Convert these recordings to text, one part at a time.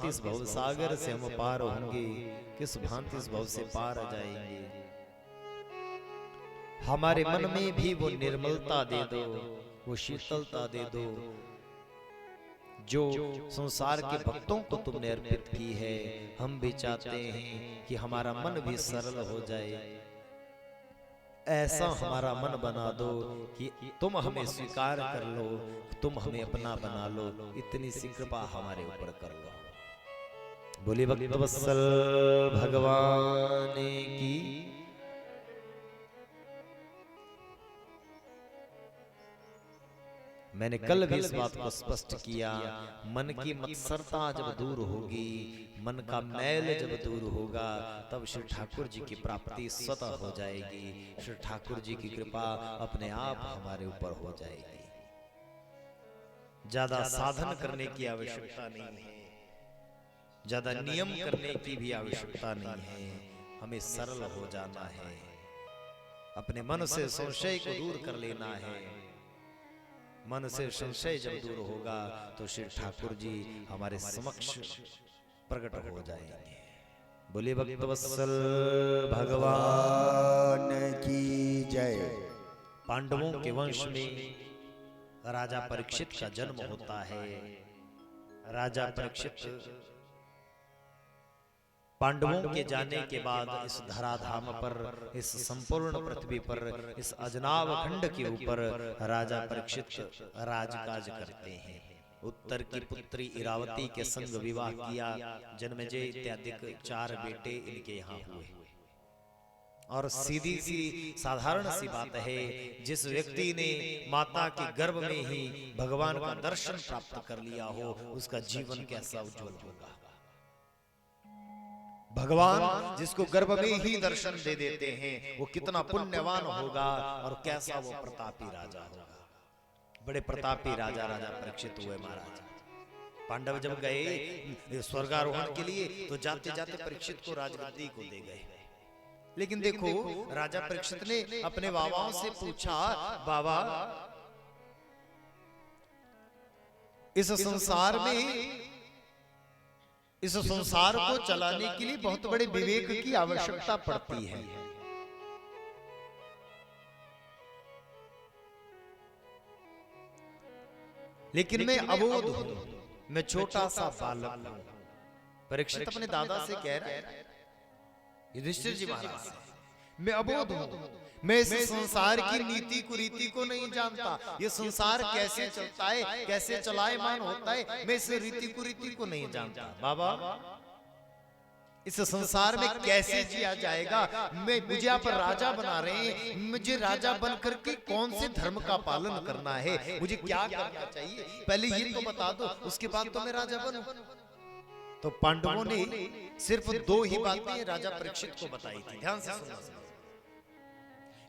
भांति इस भव सागर से हम पार होंगे, किस भांति इस भव से पार जाएंगे। हमारे मन में भी वो निर्मलता दे दो, वो शीतलता दे दो जो संसार के भक्तों को तुमने अर्पित की है। हम भी चाहते हैं कि हमारा मन भी सरल हो जाए। ऐसा हमारा मन बना दो कि तुम हमें स्वीकार कर लो, तुम हमें अपना बना लो। इतनी सी कृपा हमारे ऊपर कर लो। बोले भक्त वत्सल भगवान की। मैंने कल भी इस बात को स्पष्ट किया, मन की मत्सरता जब दूर होगी, मन का मैल जब दूर होगा, तब श्री ठाकुर जी की प्राप्ति स्वतः हो जाएगी। श्री ठाकुर जी की कृपा अपने आप हमारे ऊपर हो जाएगी। ज्यादा साधन करने की आवश्यकता नहीं है, ज्यादा नियम करने की भी आवश्यकता नहीं है। हमें सरल हो जाना है, अपने मन से संशय को दूर कर लेना है। मन से संशय जब दूर होगा तो श्री ठाकुर जी हमारे समक्ष प्रकट हो जाएंगे। बोलिए भक्त वत्सल भगवान की जय। पांडवों के वंश में राजा परीक्षित का जन्म होता है। राजा परीक्षित पांडवों के जाने के बाद इस धराधाम पर, इस संपूर्ण पृथ्वी पर, इस अजनाव खंड के ऊपर राजा परीक्षित राजकाज करते हैं। उत्तर की पुत्री इरावती के संग विवाह किया। जन्मेजय इत्यादि 4 बेटे इनके यहाँ हुए। और सीधी सी साधारण सी बात है, जिस व्यक्ति ने माता के गर्भ में ही भगवान का दर्शन प्राप्त कर लिया हो, उसका जीवन कैसा उज्जवल होगा। भगवान जिसको गर्भ में ही दर्शन दे देते हैं, वो कितना पुण्यवान होगा और कैसा वो प्रतापी राजा होगा। बड़े प्रतापी राजा राजा परीक्षित हुए महाराज। पांडव जब गए स्वर्गारोहण के लिए तो जाते जाते परीक्षित को राजगद्दी को दे गए। लेकिन देखो, राजा परीक्षित ने अपने बाबाओं से पूछा, बाबा इस संसार को चलाने के लिए बहुत बड़े विवेक की आवश्यकता पड़ती है। लेकिन मैं अबोध हूं, मैं छोटा सा बालक हूं। परीक्षित अपने दादा से कह रहा है, युधिष्ठिर जी महाराज से, मैं अबोध हूं, मैं इस संसार की नीति कुरीति को नहीं जानता। ये संसार कैसे चलता है, कैसे चलायमान होता है, मैं इस रीति कुरीति को नहीं जानता। बाबा इस संसार में कैसे जिया जाएगा, मुझे आप राजा बना रहे हैं, मुझे राजा बन करके कौन से धर्म का पालन करना है, मुझे क्या करना चाहिए, पहले ये तो बता दो, उसके बाद तो मैं राजा बनूं। तो पांडवों ने सिर्फ 2 ही बातें राजा परीक्षित को बताई थी। ध्यान से सुनना।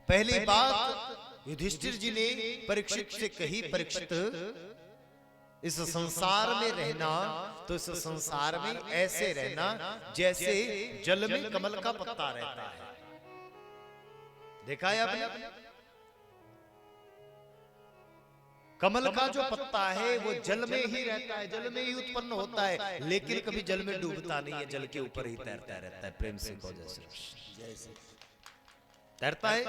पहली बात युधिष्ठिर जी ने परीक्षित से कही, परीक्षित इस संसार में रहना तो इस संसार में ऐसे रहना जैसे जल में कमल का पत्ता रहता है। देखा है आपने? कमल का जो पत्ता है वो जल में ही रहता है, जल में ही उत्पन्न होता है, लेकिन कभी जल में डूबता नहीं है, जल के ऊपर ही तैरता रहता है। प्रेम से कहो जैसे तैरता है।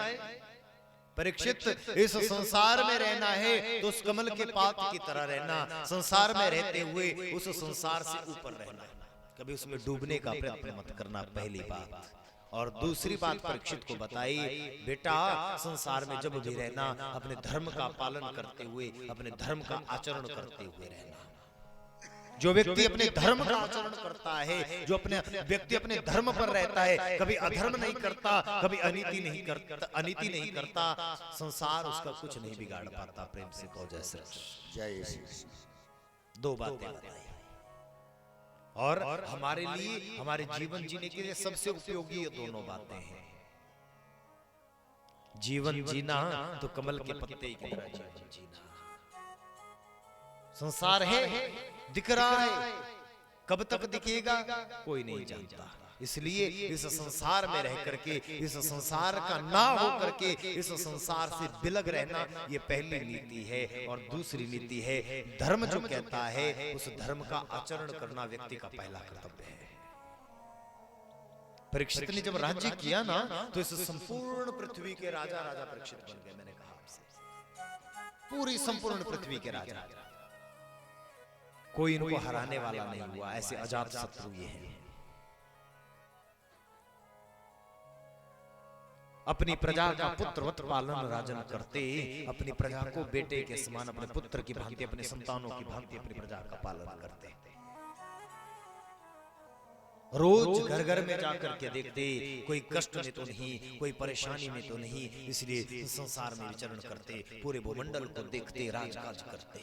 परीक्षित इस संसार में रहना है तो उस कमल के पात की तरह रहना, संसार में रहते हुए उस संसार से ऊपर रहना, कभी उसमें डूबने का प्रयत्न मत करना। पहली बात। और दूसरी बात परीक्षित को बताई, बेटा संसार में जब भी रहना अपने धर्म का पालन करते हुए, अपने धर्म का आचरण करते हुए रहना। जो व्यक्ति अपने धर्म का आचरण करता है, जो व्यक्ति अपने धर्म पर रहता है, कभी अधर्म नहीं करता, कभी अनीति नहीं करता, संसार उसका कुछ नहीं बिगाड़ पाता। प्रेम से कहो जय श्री कृष्ण। जय श्री कृष्ण। 2 बातें बताई और हमारे लिए, हमारे जीवन जीने के लिए सबसे उपयोगी ये दोनों बातें हैं। जीवन जीना तो कमल के पत्ते की तरह जीवन जीना। संसार है, दिख रहा है, कब तक दिखेगा कोई नहीं जानता। इसलिए इस संसार में रह करके, इस संसार का ना हो करके इस संसार से बिलग रहना, ये पहली नीति है। और दूसरी नीति है, धर्म जो कहता है उस धर्म का आचरण करना व्यक्ति का पहला कर्तव्य है। परीक्षित ने जब राज्य किया ना, तो इस संपूर्ण पृथ्वी के राजा राजा परीक्षित बन गए। मैंने कहा आपसे, पूरी संपूर्ण पृथ्वी के राजा, कोई इनको हराने वाला नहीं हुआ। ऐसे अजात शत्रु ये हैं। अपनी प्रजा का पुत्रवत पालन राजन करते, अपनी प्रजा को बेटे के समान, अपने पुत्र की भांति, अपने संतानों की भांति अपनी प्रजा का पालन करते। रोज घर घर में जाकर के देखते, कोई कष्ट में तो नहीं, कोई परेशानी में तो नहीं, इसलिए संसार में विचरण करते, पूरे भूमंडल को देखते, राजकाज करते।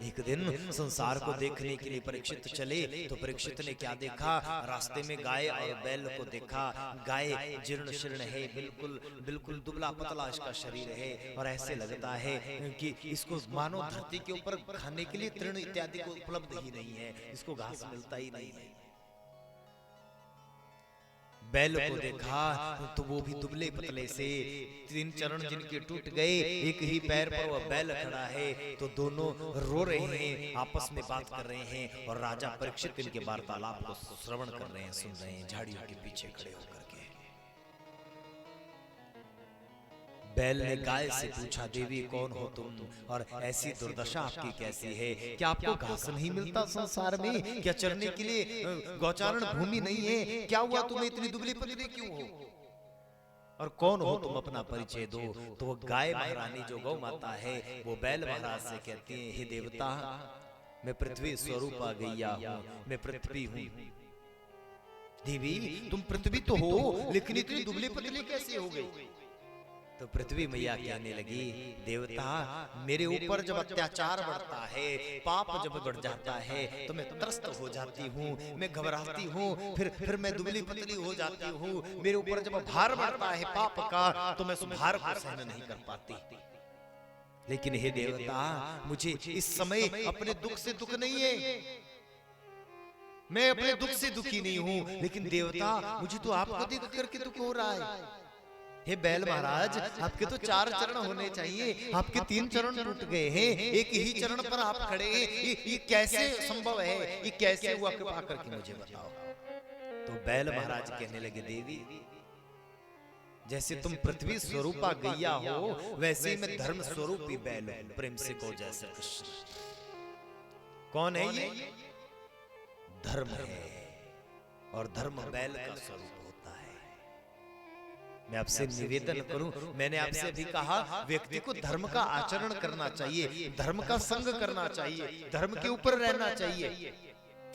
एक दिन संसार को देखने के लिए परीक्षित चले, तो परीक्षित ने क्या देखा? रास्ते में गाय और बैल को देखा। गाय जीर्ण शीर्ण है, बिल्कुल बिल्कुल दुबला पतला इसका शरीर है, और ऐसे लगता है कि इसको मानो धरती के ऊपर खाने के लिए तृण इत्यादि को उपलब्ध ही नहीं है, इसको घास मिलता ही नहीं है। बैल को देखा तो वो भी दुबले पतले से, 3 चरण जिनके टूट गए, एक ही पैर पर वह बैल खड़ा है। तो दोनों रो रहे हैं, आपस में बात कर रहे हैं, और राजा परीक्षित इनके वार्तालाप को श्रवण कर रहे हैं, सुन रहे हैं, झाड़ियों के पीछे खड़े होकर के। बैल ने गाय से पूछा, देवी कौन हो तुम, और ऐसी दुर्दशा आपकी कैसी है? क्या आपको घास नहीं मिलता संसार में? क्या चरने के लिए गौचारण भूमि नहीं है? क्या हुआ तुम्हें इतनी दुबली पतली क्यों हो? और कौन हो तुम, अपना परिचय दो। तो वो गाय महारानी जो गौ माता है, वो बैल महाराज से कहती है, हे देवता, मैं पृथ्वी स्वरूप आ गैया हूँ, मैं पृथ्वी हूँ। देवी तुम पृथ्वी तो हो, लेकिन इतनी दुबली पतली कैसे हो गई? तो पृथ्वी मैया कहने लगी, देवता मेरे ऊपर जब अत्याचार बढ़ता है, पाप जब बढ़ जाता है, तो मैं त्रस्त हो जाती हूँ, मैं घबराती हूँ, फिर मैं दुबली पतली हो जाती हूँ। मेरे ऊपर जब भार बढ़ता है पाप का, तो मैं उस भार को सहन नहीं कर पाती। लेकिन हे देवता, मुझे इस समय अपने दुख से दुख नहीं है, मैं अपने दुख से दुखी नहीं हूँ, लेकिन देवता मुझे तो आपको देख करके दुख हो रहा है। हे बैल महाराज, आपके तो 4 चरण होने चाहिए, आपके 3 चरण टूट गए हैं, एक ही चरण पर आप खड़े हैं, ये कैसे संभव है? ये कैसे हुआ? कृपा करके मुझे बताओ। तो बैल महाराज कहने लगे, देवी जैसे तुम पृथ्वी स्वरूपा गैया हो, वैसे ही मैं धर्म स्वरूपी बैल हूं। प्रेम से को जैसे कृष्ण। कौन है ये? धर्म है, और धर्म बैल का स्वरूप होता है। मैं आपसे निवेदन करूं, मैंने आपसे अभी कहा, व्यक्ति को धर्म का आचरण करना चाहिए, धर्म का संग करना चाहिए, धर्म के ऊपर रहना चाहिए।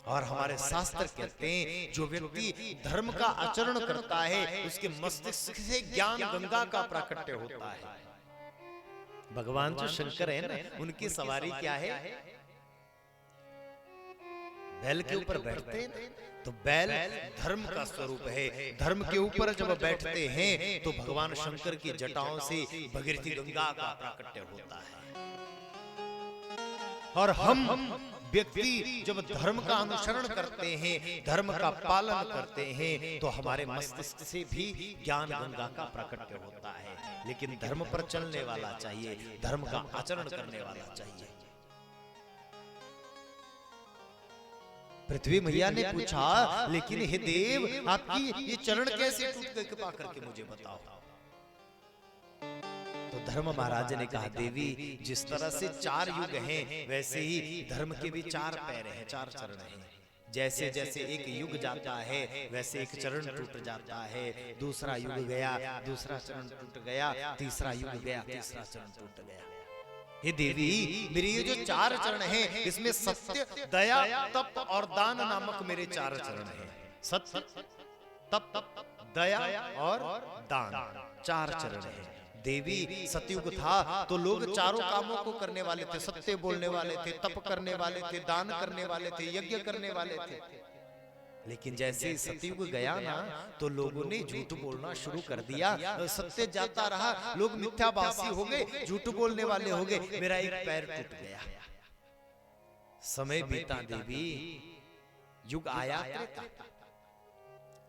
और हमारे शास्त्र कहते हैं, जो व्यक्ति धर्म का आचरण करता है, उसके मस्तिष्क से ज्ञान गंगा का प्राकट्य होता है। भगवान जो शंकर है ना, उनकी सवारी क्या है? बैल के ऊपर बैठते हैं, तो बैल धर्म का स्वरूप है। धर्म के ऊपर जब बैठते हैं, तो भगवान शंकर की जटाओं से भगीरथी गंगा का प्राकट्य होता है। और हम व्यक्ति जब धर्म का अनुसरण करते हैं, धर्म का पालन करते हैं, तो हमारे मस्तिष्क से भी ज्ञान गंगा का प्राकट्य होता है। लेकिन धर्म पर चलने वाला चाहिए, धर्म का आचरण करने वाला चाहिए। पृथ्वी मैया ने पूछा, लेकिन हे देव, आपकी ये चरण कैसे टूट गए? कृपा करके मुझे बताओ। तो धर्म महाराज ने कहा, देवी जिस तरह से 4 युग हैं, वैसे ही धर्म के भी 4 पैर हैं, 4 चरण हैं। जैसे जैसे एक युग जाता है, वैसे एक चरण टूट जाता है, दूसरा युग गया, दूसरा चरण टूट गया, तीसरा युग गया, तीसरा चरण टूट गया। हे देवी, मेरे ये जो 4 चरण हैं, इसमें सत्य, दया, तप और दान नामक मेरे 4 चरण हैं। सत्य, तप, दया और दान, 4 चरण हैं। देवी सतयुग था तो लोग चारों कामों को करने वाले थे, सत्य बोलने वाले थे, तप करने वाले थे, दान करने वाले थे, यज्ञ करने वाले थे। लेकिन जैसे ही सतयुग गया ना, तो लोगों ने झूठ बोलना शुरू कर दिया, सत्य जाता रहा, लोग मिथ्याभाषी हो गए, झूठ बोलने वाले हो गए, मेरा एक पैर टूट गया। समय बीता देवी, युग आया त्रेता,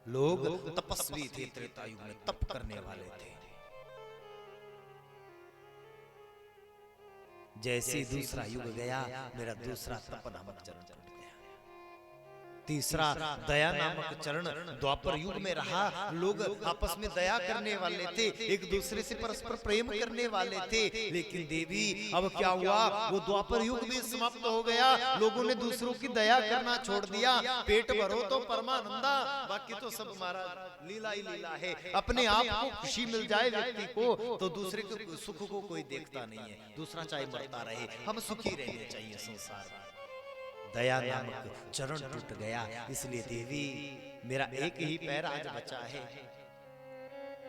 लोग तपस्वी थे, त्रेता युग में तप करने वाले थे। जैसे दूसरा युग गया, मेरा दूसरा तप नामक चरण टूट गया। तीसरा दया नामक चरण द्वापर युग में रहा। लोग आपस में दया करने वाले थे, एक दूसरे से परस्पर प्रेम करने वाले थे। लेकिन देवी अब क्या हुआ, वो द्वापर युग भी समाप्त हो गया। लोगों ने दूसरों की दया करना छोड़ दिया। पेट भरो तो परमानंदा, बाकी तो सब हमारा लीला ही लीला है। अपने आप को खुशी मिल जाए व्यक्ति को, तो दूसरे के सुख को कोई देखता नहीं है। दूसरा चाहे मरता रहे, हम सुखी रहने चाहिए संसार में। दया नामक चरण टूट गया। इसलिए देवी मेरा एक ही पैर आज बचा है।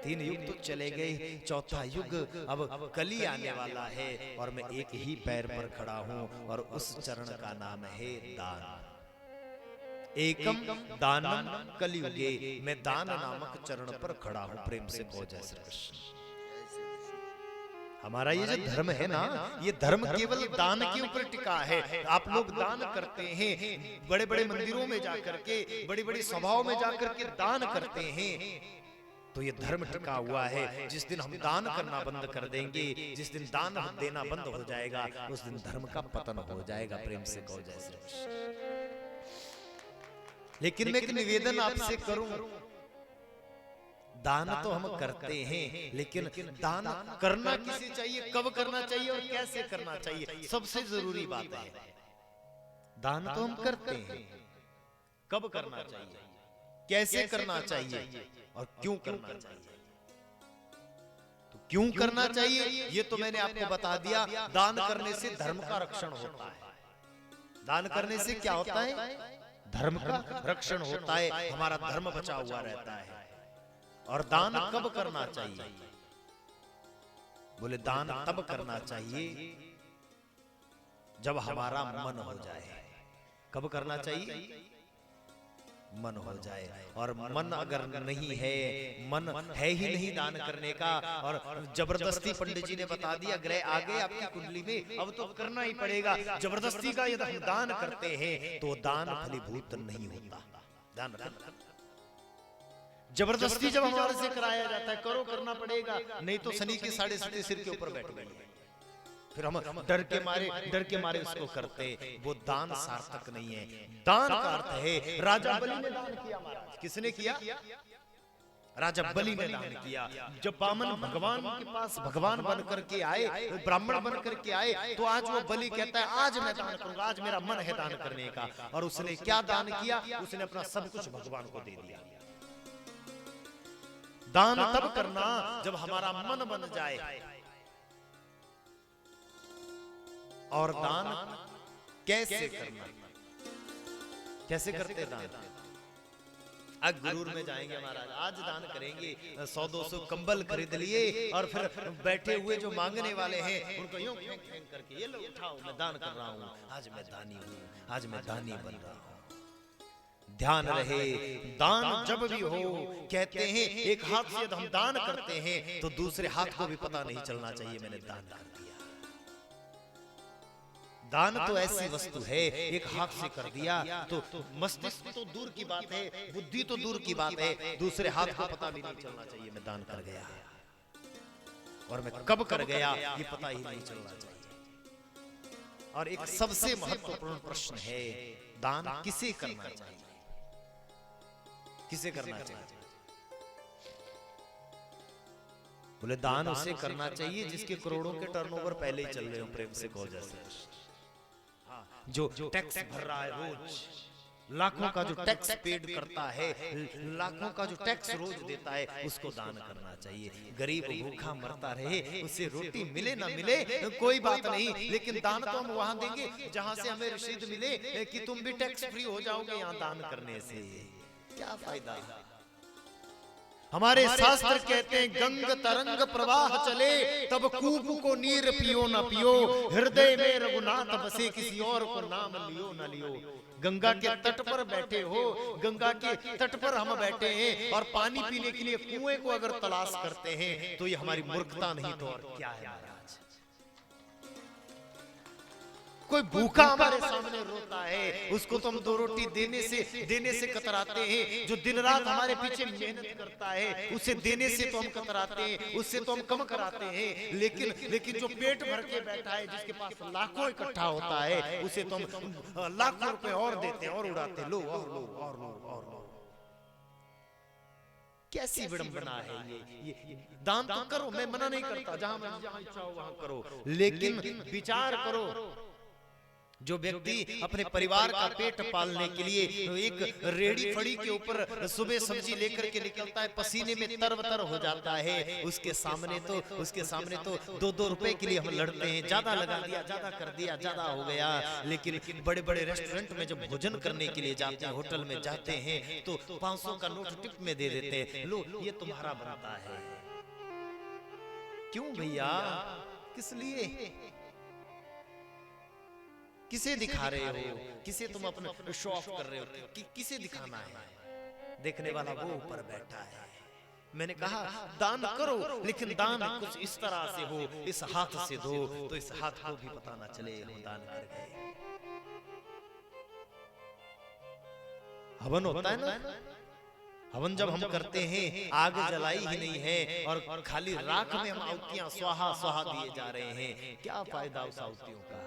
3 युग तो चले गए, चौथा युग अब कली आने वाला है और मैं एक ही पैर पर खड़ा हूं और उस चरण का नाम है दान। एकम दानम कलियुगे, मैं दान नामक चरण पर खड़ा हूं। प्रेम से कहो जय श्री कृष्ण। हमारा ये जो धर्म है ना, ये धर्म केवल दान के ऊपर टिका है। आप लोग दान करते हैं, बड़े बड़े मंदिरों में जाकर के, बड़ी बड़ी सभाओं में जाकर के दान करते हैं, तो ये धर्म टिका हुआ है। जिस दिन हम दान करना बंद कर देंगे, जिस दिन दान देना बंद हो जाएगा, उस दिन धर्म का पतन हो जाएगा। प्रेम से कहो जय श्री कृष्ण। लेकिन मैं एक निवेदन आपसे करूं, दान तो हम करते हैं, लेकिन दान करना किसे चाहिए, कब करना चाहिए और कैसे करना चाहिए, सबसे जरूरी बात है। दान तो हम करते हैं, कब करना चाहिए, कैसे करना चाहिए और क्यों करना चाहिए। तो क्यों करना चाहिए ये तो मैंने आपको बता दिया। दान करने से धर्म का रक्षण होता है। दान करने से क्या होता है, धर्म का रक्षण होता है, हमारा धर्म बचा हुआ रहता है। और दान कब करना चाहिए, बोले दान तब करना चाहिए जब हमारा मन हो जाए। कब करना चाहिए, मन हो जाए। और मन अगर नहीं है, मन है ही नहीं दान करने का, और जबरदस्ती पंडित जी ने बता दिया ग्रह आ गए आपकी कुंडली में, अब तो करना ही पड़ेगा, जबरदस्ती का यदि हम दान करते हैं तो दान फलीभूत नहीं होता। दान जबरदस्ती जब हमारे से कराया जाता है, करो करना पड़ेगा, नहीं तो शनि की 7.5 सिर के ऊपर बैठ गई, फिर हम डर के मारे उसको करते, वो दान सार्थक नहीं है। दान का अर्थ है, राजा बलि ने दान किया महाराज। किसने किया, राजा बलि ने दान किया। जब बामन भगवान के पास भगवान बन करके आए, ब्राह्मण बन करके आए, तो आज वो बलि कहता है आज मैं दान करूंगा, आज मेरा मन है दान करने का। और उसने क्या दान किया, उसने अपना सब कुछ भगवान को दे दिया। दान तब करना जब हमारा मन बन जाए। और दान कैसे करना, कैसे करते दान। आज गुरूर में जाएंगे महाराज, आज दान करेंगे, 100-200 कंबल खरीद लिए और फिर बैठे हुए जो मांगने वाले हैं उनको यूं फेंक करके, ये लो उठाओ, मैं दान कर रहा हूं, आज मैं दानी हूं, आज मैं दानी बन रहा हूं। ध्यान रहे, दान जब भी हो, कहते हैं एक हाथ से हम दान करते हैं तो दूसरे हाथ को भी पता नहीं चलना चाहिए मैंने दान कर दिया। दान तो ऐसी वस्तु है, एक हाथ से कर दिया तो मस्तिष्क तो दूर की बात है, बुद्धि तो दूर की बात है, दूसरे हाथ को पता भी नहीं चलना चाहिए मैं दान कर गया, और मैं कब कर गया ये पता ही नहीं चलना चाहिए। और एक सबसे महत्वपूर्ण प्रश्न है, दान किसे करना चाहिए, किसे करना चाहिए। बोले दान उसे करना चाहिए जिसके करोड़ों के टर्नओवर पहले ही चल रहे हो। प्रेम से कहो जैसे, जो टैक्स भर रहा है रोज, लाखों का जो टैक्स पेड करता है, लाखों का जो टैक्स रोज देता है, उसको दान करना चाहिए। गरीब भूखा मरता रहे, उसे रोटी मिले ना मिले कोई बात नहीं, लेकिन दान तो हम वहां देंगे जहां से हमें रसीद मिले कि तुम भी टैक्स फ्री हो जाओगे यहाँ दान करने से। क्या फायदा। हमारे शास्त्र कहते हैं गंग तरंग प्रवाह चले तब कूप को नीर पियो न पियो, हृदय में रघुनाथ बसे किसी और को नाम लियो न लियो। गंगा के तट पर बैठे हो, गंगा के तट पर हम बैठे हैं और पानी पीने के लिए कुएं को अगर तलाश करते हैं तो ये हमारी मूर्खता नहीं तो और क्या है महाराज। कोई भूखा हमारे सामने रोता है, उसको तो हम 2 रोटी देने से कतराते हैं। जो दिन रात हमारे पीछे मेहनत करता है, उसे देने से तो हम कतराते हैं, उससे तो हम कम कराते हैं। लेकिन जो पेट भर के बैठा है, जिसके पास लाखों इकट्ठा होता है, उसे तो हम लाखों रुपए और देते हैं और उड़ाते हैं। लो और लो और लो और लो। कैसी विडंबना है ये। दान तो करो, मैं मना नहीं करता, जहां इच्छा हो वहां करो, लेकिन विचार करो। जो व्यक्ति अपने परिवार का पेट पालने के लिए एक रेड़ी फड़ी के ऊपर सुबह सब्जी लेकर के निकलता है, पसीने में तरबतर हो जाता है, उसके सामने तो 2-2 रुपए के लिए हम लड़ते हैं। ज्यादा लगा दिया, ज्यादा कर दिया, ज्यादा हो गया। लेकिन बड़े बड़े रेस्टोरेंट में जब भोजन करने के लिए जाते हैं, होटल में जाते हैं, तो 500 का नोट टिप में दे देते हैं। लो ये तुम्हारा बनता है। क्यों भैया, किस लिए, किसे दिखा रहे हो, किसे तुम अपना शो ऑफ कर रहे हो, किसे दिखाना है? देखने वाला वो ऊपर बैठा है। मैंने कहा दान करो, लेकिन दान कुछ इस तरह से हो, इस हाथ से दो तो इस हाथ को भी पता ना चले हम दान कर गए। हवन होता है ना, हवन जब हम करते हैं, आग जलाई ही नहीं है और खाली राख में हम आहुतियां स्वाहा स्वाहा दिए जा रहे हैं। क्या फायदा उस आहुतियों का?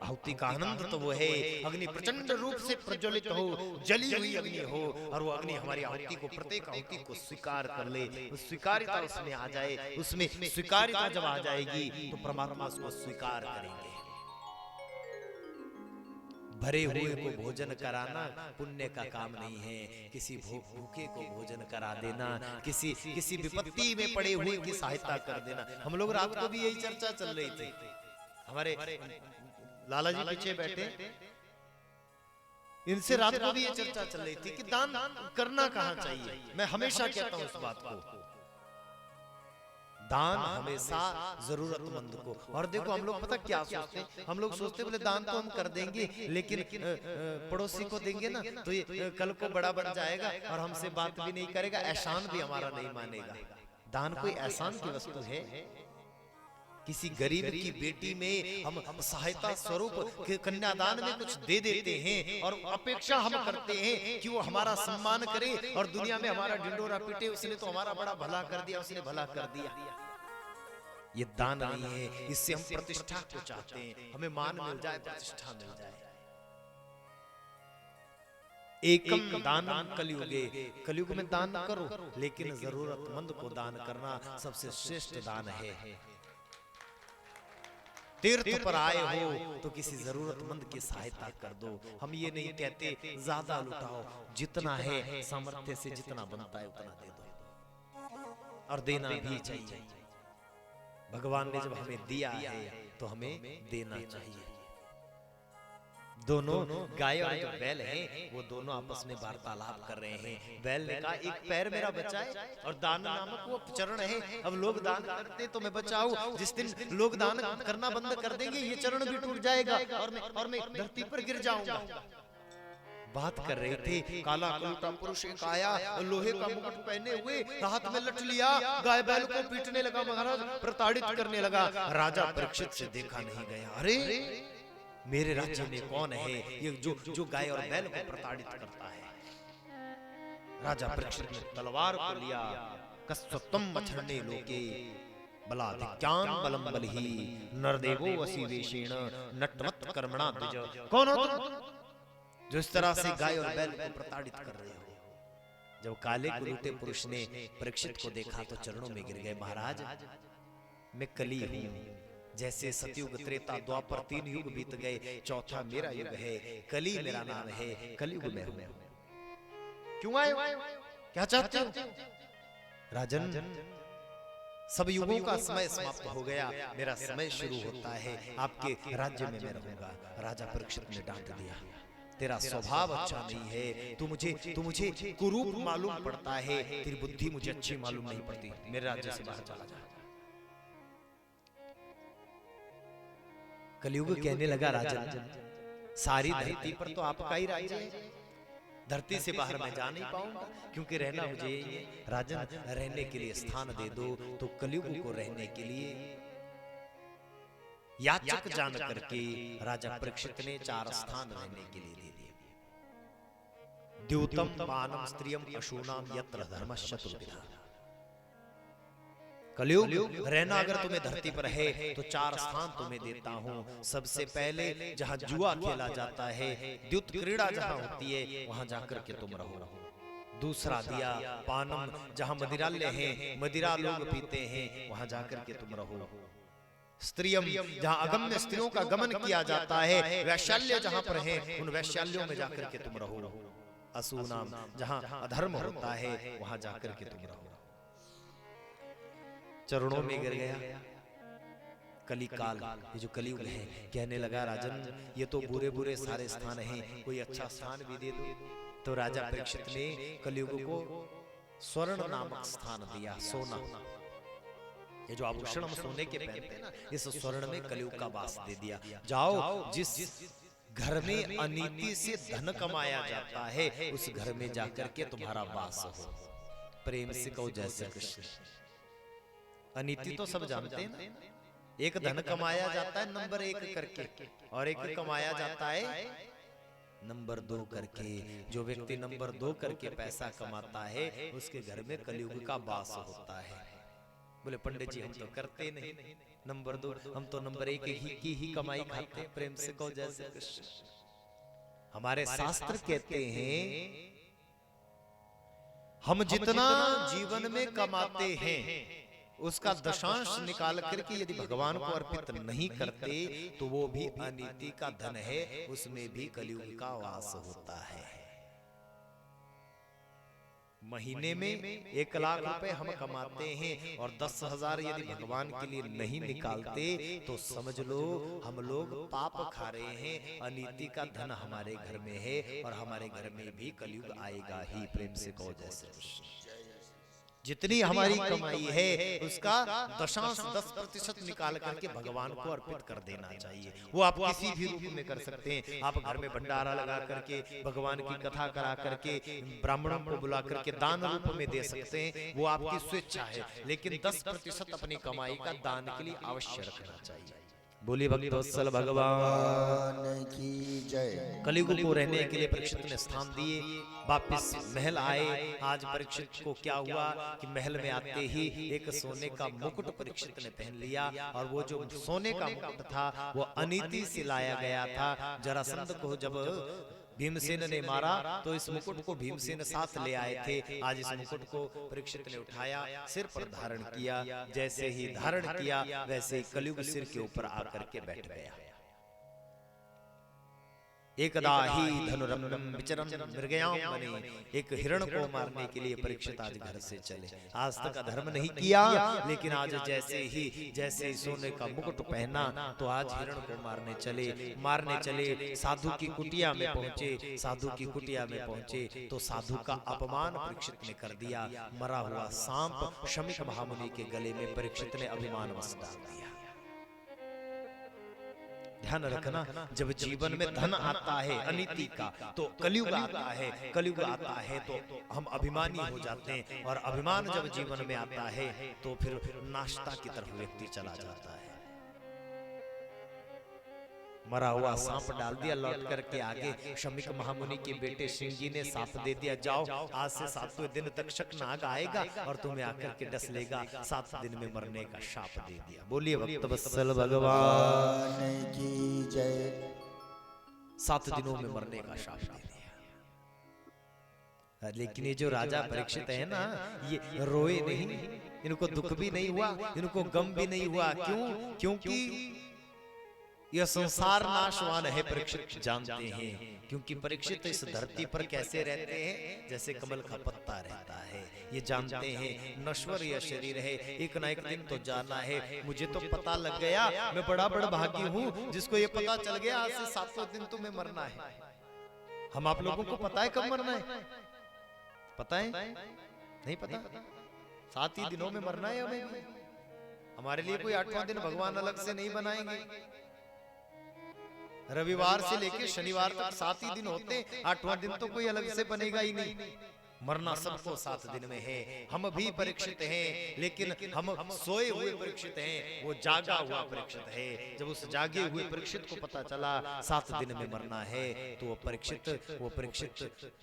आहुति का आनंद तो वो है, अग्नि प्रचंड रूप से प्रज्वलित हो, जली हुई अग्नि हो, और वो अग्नि हमारी आहुति को, प्रत्येक आहुति को स्वीकार कर ले, स्वीकारिता उसमें आ जाए। उसमें स्वीकारिता जब आ जाएगी तो परमात्मा उसको स्वीकार करेंगे। भरे हुए को भोजन कराना पुण्य का काम नहीं है। किसी भूखे को भोजन करा देना, किसी विपत्ति में पड़े हुए की सहायता कर देना। हम लोग रात को भी यही चर्चा चल रही थी, हमारे लाला जी पीछे बैठे, इनसे रात को भी ये चर्चा चल रही थी कि दान करना कहाँ चाहिए। मैं हमेशा कहता हूँ इस बात को, दान हमेशा जरूरतमंद को। और देखो हम लोग पता क्या सोचते हैं, हम लोग सोचते बोले दान तो हम कर देंगे, लेकिन पड़ोसी को देंगे ना तो ये कल को बड़ा बन जाएगा और हमसे बात भी नहीं करेगा, एहसान भी हमारा नहीं मानेगा। दान कोई एहसान की वस्तु है? किसी गरीब की बेटी में हम सहायता स्वरूप कन्यादान में कुछ दे देते हैं और अपेक्षा हम करते हैं कि वो हमारा सम्मान करे और दुनिया में हमारा ढिंडोरा पीटे, उसने तो हमारा बड़ा भला कर दिया, उसने भला कर दिया। ये दान नहीं है, इससे हम प्रतिष्ठा को चाहते हैं, हमें मान मिल जाए, प्रतिष्ठा मिल जाए। एकम दानम कलियुगे, कलियुग में दान करो, लेकिन जरूरतमंद को दान करना सबसे श्रेष्ठ दान है। तीर्थ पर आए हो तो किसी जरूरतमंद की सहायता कर दो। हम ये नहीं कहते ज्यादा लुटाओ, जितना है सामर्थ्य से जितना बनता है उतना दे दो, और देना भी चाहिए। भगवान ने जब हमें दिया है तो हमें देना चाहिए। दोनों गाय और जो बैल हैं वो दोनों आपस में वार्तालाप कर रहे हैं। बैल ने कहा एक पैर मेरा बचा है और दान नामक वो चरण है, अब लोग दान करते तो मैं बचाऊं, जिस दिन लोग दान करना बंद कर देंगे ये चरण भी टूट जाएगा और मैं धरती पर गिर जाऊंगा। बात कर रहे थे, काला कलूटा पुरुष एक आया, लोहे का मुकुट पहने हुए, हाथ में लठ लिया, गाय बैल को पीटने लगा, महाराज प्रताड़ित करने लगा। राजा परीक्षित से देखा नहीं गया, अरे मेरे राज्य में कौन है ये जो गाय और बैल को प्रताड़ित करता है। राजा परीक्षित ने तलवार को लिया, कस्वत्वम मछरने लोके बलाधिक्यान बलम बलहि नरदेवो वसी वेशेण नटवत् कर्मणा द्विज। कौन हो तुम जो इस तरह से गाय और बैल को प्रताड़ित कर रहे हो? जब काले कुलूटे पुरुष ने परीक्षित को देखा तो चरणों में गिर गए, महाराज मैं कली हूं, जैसे सतयुग त्रेता द्वापर 3 युग बीत गए, चौथा मेरा युग है, कली मेरा नाम है, कलयुग में हूं। क्यों आए, क्या चाहते हो? राजन सब युगों का समय समाप्त हो गया, मेरा समय शुरू होता है, आपके राज्य में मैं रहूंगा। राजा परीक्षित ने डांट दिया, तेरा स्वभाव अच्छा नहीं है, तू मुझे कुरूप मालूम पड़ता है, तेरी बुद्धि मुझे अच्छी मालूम नहीं पड़ती, मेरे राज्य से बाहर चला जा। कलयुग कहने लगा, राजन सारी धरती पर तो आपका ही राज्य है, धरती से बाहर मैं जा नहीं पाऊंगा, क्योंकि रहना मुझे ही है। राजन रहने के लिए स्थान दे दो, तो कलयुग को रहने के लिए याचक जान करके राजा परीक्षित ने 4 स्थान रहने के लिए दे दिए। द्योतम पानम स्त्रियम अशूनाम यत्र धर्मश्च चतुर्विधा। कलयुग रहना अगर तुम्हें धरती पर है तो 4 स्थान तुम्हें देता हूं। सबसे पहले जहां जुआ खेला जाता है, द्युत क्रीड़ा जहां होती है, वहां जाकर के तुम रहो। दूसरा दिया पानम, जहां मदिरालय है, मदिरा लोग पीते हैं, वहां जाकर के तुम रहो। स्त्रियम, जहां अगम्य स्त्रियों का गमन किया जाता है, वैश्याल्य जहां पर है, उन वैश्याल्यों में जाकर के तुम रहो। असूनाम, जहां अधर्म होता है, वहां जाकर के तुम रहो। चरणों में गिर गया। कलिकाल, ये जो कलियुग है, कहने लगा राजन ये तो बुरे बुरे सारे स्थान हैं, कोई अच्छा स्थान भी दे दो। तो राजा परीक्षित ने कलियुग को स्वर्ण नामक स्थान दिया, सोना। ये जो आभूषण हम सोने के पहनते हैं ना, इस स्वर्ण में कलियुग का वास दे दिया। जाओ, जिस घर में अनीति से धन कमाया जाता है, उस घर में जाकर के तुम्हारा वास हो। प्रेम से कहो जय श्री कृष्ण। अनीति तो सब जानते हैं ना, एक धन कमाया जाता है नंबर 1 करके, और एक कमाया जाता है नंबर 2 करके। जो व्यक्ति नंबर 2 करके पैसा कमाता है, उसके घर में कलयुग का वास होता है। बोले पंडित जी हम तो करते नहीं नंबर 2, हम तो नंबर 1 की ही कमाई खाते। प्रेम से कहो जय श्री कृष्ण। हमारे शास्त्र कहते हैं हम जितना जीवन में कमाते हैं, उसका दशांश निकाल करके यदि भगवान को अर्पित नहीं करते, तो वो भी अनीति का धन है, उसमें भी कलयुग का वास होता है। महीने में 1 लाख रुपए हम कमाते हैं, और 10,000 यदि भगवान के लिए नहीं निकालते, तो समझ लो हम लोग पाप खा रहे हैं। अनीति का धन हमारे घर में है, और हमारे घर में भी कलयुग आएगा ही। प्रेम से कहो जय श्री कृष्ण। जितनी हमारी कमाई है, उसका दशांश 10% निकाल करके भगवान को अर्पित कर देना चाहिए। वो आप किसी भी रूप में कर सकते हैं। आप घर में भंडारा लगा करके, भगवान की कथा करा करके, ब्राह्मणों को बुला करके दान रूप में दे सकते हैं, वो आपकी स्वेच्छा है। लेकिन 10% अपनी कमाई का दान के लिए अवश्य रखना चाहिए। बोलिए भक्तवत्सल भगवान की जय। कलयुग को रहने के लिए परीक्षित ने स्थान दिए। वापिस महल आए। आज परीक्षित को क्या हुआ कि महल में आते ही एक सोने का मुकुट परीक्षित ने पहन लिया, और वो जो सोने का मुकुट था वो अनीति से लाया गया था। जरासंध को जब भीमसेन ने मारा, तो इस मुकुट को भीमसेन साथ ले आए थे। आज इस मुकुट को परीक्षित ने उठाया, सिर पर धारण किया। जैसे ही धारण किया, वैसे ही कलयुग सिर के ऊपर आकर के बैठ गया। एकदा ही धनुरन्नम विचरन् मृगयाम बने। एक हिरण को मारने के लिए परीक्षित आज घर से चले। आज तक अधर्म नहीं किया, लेकिन आज जैसे ही सोने का मुकुट पहना, तो आज हिरण को मारने चले। साधु की कुटिया में पहुंचे। साधु की कुटिया में पहुंचे तो साधु का अपमान परीक्षित ने कर दिया। मरा हुआ सांप शमीक महामुनि के गले में परीक्षित ने अभिमान वश डाल दिया। ध्यान रखना, जब जीवन में धन आता है अनीति का, तो कलयुग आता है। कलयुग आता है तो हम अभिमानी हो जाते हैं, और अभिमान जब जीवन में आता है तो फिर नाश्ता की तरफ व्यक्ति चला जाता है। मरा हुआ सांप डाल दिया। लौट करके आगे शमीक महामुनि के बेटे सिंह जी ने सांप दे दिया, जाओ आज से 7वें दिन तक शकनाग आएगा और तुम्हें आकर के डस लेगा। 7 दिन में मरने का शाप दे दिया। बोलिए भक्तवत्सल भगवान की जय। 7 दिनों में मरने का शाप दे दिया। लेकिन ये जो राजा परीक्षित है ना, ये रोए नहीं, इनको दुख भी नहीं हुआ, इनको गम भी नहीं हुआ। क्यों? क्योंकि यह संसार नाशवान है, परीक्षित जानते हैं। क्योंकि परीक्षित इस धरती पर कैसे रहते हैं, जैसे कमल का पत्ता रहता है। ये जानते हैं नश्वर यह शरीर है, एक ना एक दिन तो जाना है। मुझे तो पता लग गया, मैं बड़ा भागी हूँ जिसको ये पता चल गया आज से 7 दिन तुम्हें मरना है। हम आप लोगों को पता है कब मरना है? पता है? नहीं पता। 7 ही दिनों में मरना है हमें। हमारे लिए कोई 8वां दिन भगवान अलग से नहीं बनाएंगे। रविवार से लेकर शनिवार तक 7 ही दिन होते, 8वां दिन तो कोई अलग से बनेगा ही नहीं। मरना सबको 7 दिन में है। हम भी परीक्षित हैं, लेकिन हम सोए हुए परीक्षित हैं, वो जागा हुआ परीक्षित है। जब उस जागे हुए परीक्षित को पता चला 7 दिन में मरना है, तो वो परीक्षित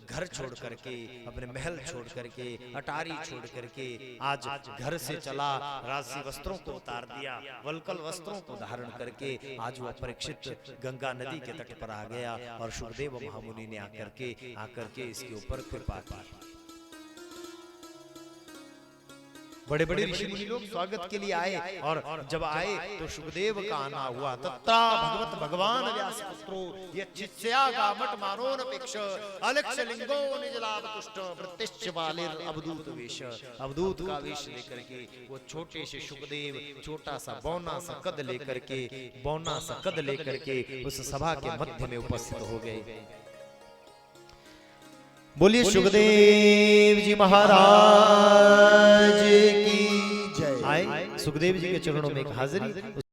घर छोड़ करके, अपने महल छोड़ करके, अटारी छोड़ करके आज घर से चला, राजसी वस्त्रों को उतार दिया, वल्कल वस्त्रों को धारण करके आज वो परीक्षित गंगा नदी के तट पर आ गया और सुखदेव महामुनि ने आकर के इसके ऊपर कृपा की। बड़े बड़े ऋषि मुनि लोग स्वागत के लिए आए, और जब आए तो सुखदेव का आना हुआ। तत्रा भगवत भगवान व्यास पुत्रो यच्छ्यागामट मानोनपेक्ष अलक्ष लिंगो निजलाभ तुष्ट वृत्तिश्च बालिर अवधूत वेश। अवधूत का वेश लेकर के वो छोटे से सुखदेव छोटा सा बौना सा कद लेकर के उस सभा के मध्य में उपस्थित हो गए। बोलिए सुखदेव जी महाराज की जय। आए सुखदेव जी के चरणों में एक हाजिरी।